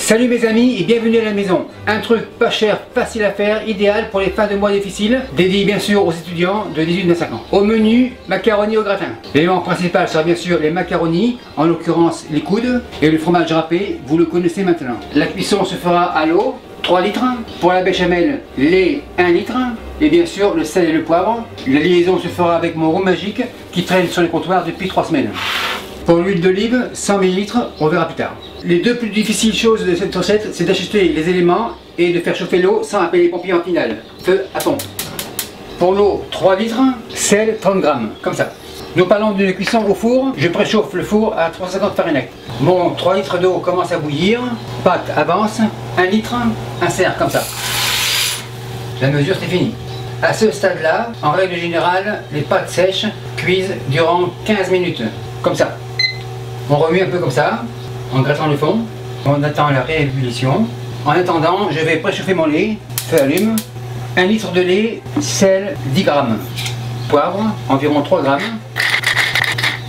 Salut mes amis et bienvenue à la maison. Un truc pas cher, facile à faire, idéal pour les fins de mois difficiles, dédié bien sûr aux étudiants de 18 à 25 ans. Au menu, macaroni au gratin. L'élément principal sera bien sûr les macaronis, en l'occurrence les coudes, et le fromage râpé, vous le connaissez maintenant. La cuisson se fera à l'eau, 3 litres. Pour la béchamel, lait 1 litre. Et bien sûr le sel et le poivre. La liaison se fera avec mon roux magique qui traîne sur les comptoirs depuis 3 semaines. Pour l'huile d'olive, 100 ml, on verra plus tard. Les deux plus difficiles choses de cette recette, c'est d'acheter les éléments et de faire chauffer l'eau sans appeler les pompiers en finale. Feu à fond. Pour l'eau, 3 litres, sel 30 grammes, comme ça. Nous parlons d'une cuisson au four, je préchauffe le four à 350 Fahrenheit. Mon 3 litres d'eau commence à bouillir, pâte avance, 1 litre, insère comme ça. La mesure c'est fini. À ce stade-là, en règle générale, les pâtes sèches cuisent durant 15 minutes, comme ça. On remue un peu comme ça, en grattant le fond. On attend la réébullition. En attendant, je vais préchauffer mon lait. Feu allume. 1 litre de lait, sel 10 grammes. Poivre, environ 3 grammes.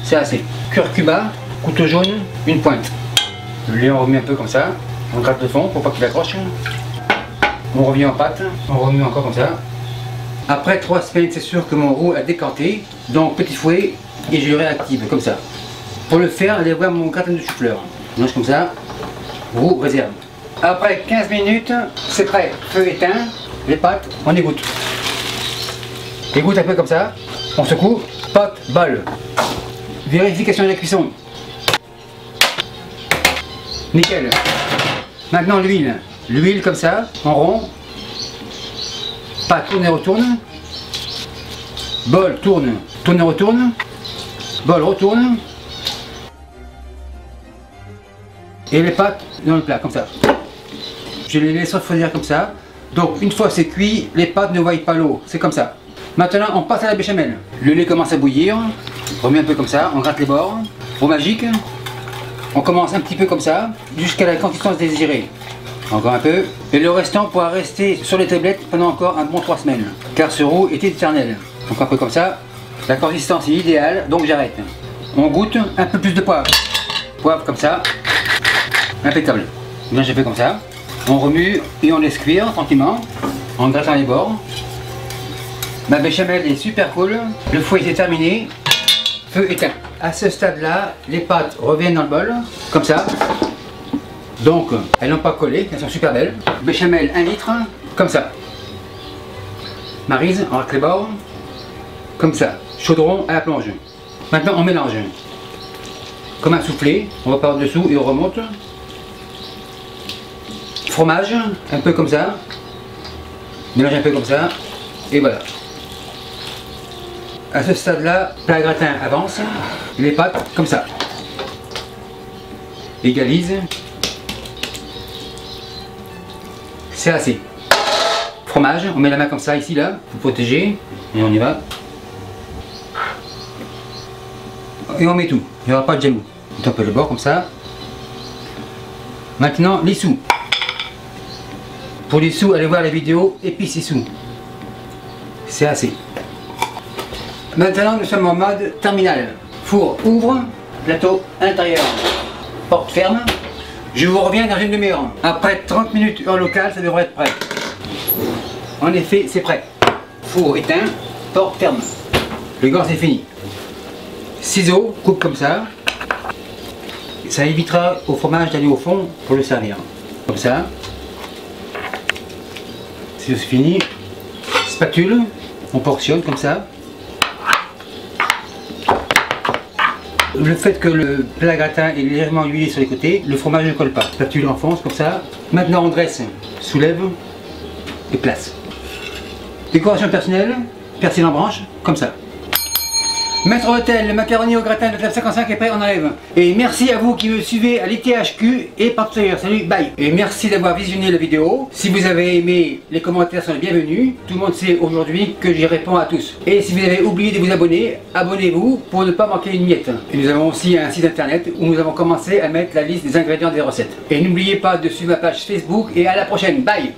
C'est assez. Curcuma, couteau jaune, une pointe. Le lait, on remet un peu comme ça. On gratte le fond pour pas qu'il accroche. On revient en pâte. On remue encore comme ça. Après 3 semaines, c'est sûr que mon roux a décanté. Donc petit fouet et je le réactive comme ça. Pour le faire, allez voir mon gratin de chou-fleur. Je mange comme ça, roux réserve. Après 15 minutes, c'est prêt. Feu éteint, les pâtes, on égoutte. Égoutte un peu comme ça, on secoue, pâte, bol. Vérification de la cuisson. Nickel. Maintenant l'huile. L'huile comme ça, en rond. Pâte tourne et retourne. Bol tourne, tourne et retourne. Bol retourne. Et les pâtes dans le plat, comme ça. Je les laisse refroidir comme ça. Donc une fois c'est cuit, les pâtes ne voient pas l'eau, c'est comme ça. Maintenant on passe à la béchamel. Le lait commence à bouillir, on remet un peu comme ça, on gratte les bords. Roux magique, on commence un petit peu comme ça, jusqu'à la consistance désirée. Encore un peu. Et le restant pourra rester sur les tablettes pendant encore un bon 3 semaines. Car ce roux est éternel. Donc un peu comme ça. La consistance est idéale, donc j'arrête. On goûte un peu plus de poivre. Poivre comme ça. Impeccable. Bien j'ai fait comme ça. On remue et on laisse cuire tranquillement en grattant les bords. Ma béchamel est super cool. Le fouet est terminé. Feu éteint. À ce stade là, les pâtes reviennent dans le bol. Comme ça. Donc elles n'ont pas collé, elles sont super belles. Béchamel 1 litre. Comme ça. Maryse, on racle les bords. Comme ça. Chaudron à la plonge. Maintenant on mélange. Comme un soufflé. On repart dessous et on remonte. Fromage, un peu comme ça, mélange un peu comme ça, et voilà. À ce stade-là, plat gratin avance, les pâtes comme ça. Égalise. C'est assez. Fromage, on met la main comme ça, ici, là, pour protéger, et on y va. Et on met tout, il n'y aura pas de jaloux. On tape le bord comme ça. Maintenant, les sous. Pour les sous, allez voir la vidéo épices et sous. C'est assez. Maintenant, nous sommes en mode terminal. Four ouvre, plateau intérieur, porte ferme. Je vous reviens dans une demi-heure. Après 30 minutes heure locale, ça devrait être prêt. En effet, c'est prêt. Four éteint, porte ferme. Le gant c'est fini. Ciseaux, coupe comme ça. Ça évitera au fromage d'aller au fond pour le servir. Comme ça. C'est fini. Spatule, on portionne comme ça. Le fait que le plat gratin est légèrement huilé sur les côtés, le fromage ne colle pas. Spatule enfonce comme ça. Maintenant on dresse, soulève et place. Décoration personnelle, persil en branche, comme ça. Maître Hôtel, le macaroni au gratin de Club 55 est prêt, on enlève. Et merci à vous qui me suivez à l'ITHQ et partout ailleurs. Salut, bye. Et merci d'avoir visionné la vidéo. Si vous avez aimé, les commentaires sont les bienvenus. Tout le monde sait aujourd'hui que j'y réponds à tous. Et si vous avez oublié de vous abonner, abonnez-vous pour ne pas manquer une miette. Et nous avons aussi un site internet où nous avons commencé à mettre la liste des ingrédients des recettes. Et n'oubliez pas de suivre ma page Facebook et à la prochaine. Bye.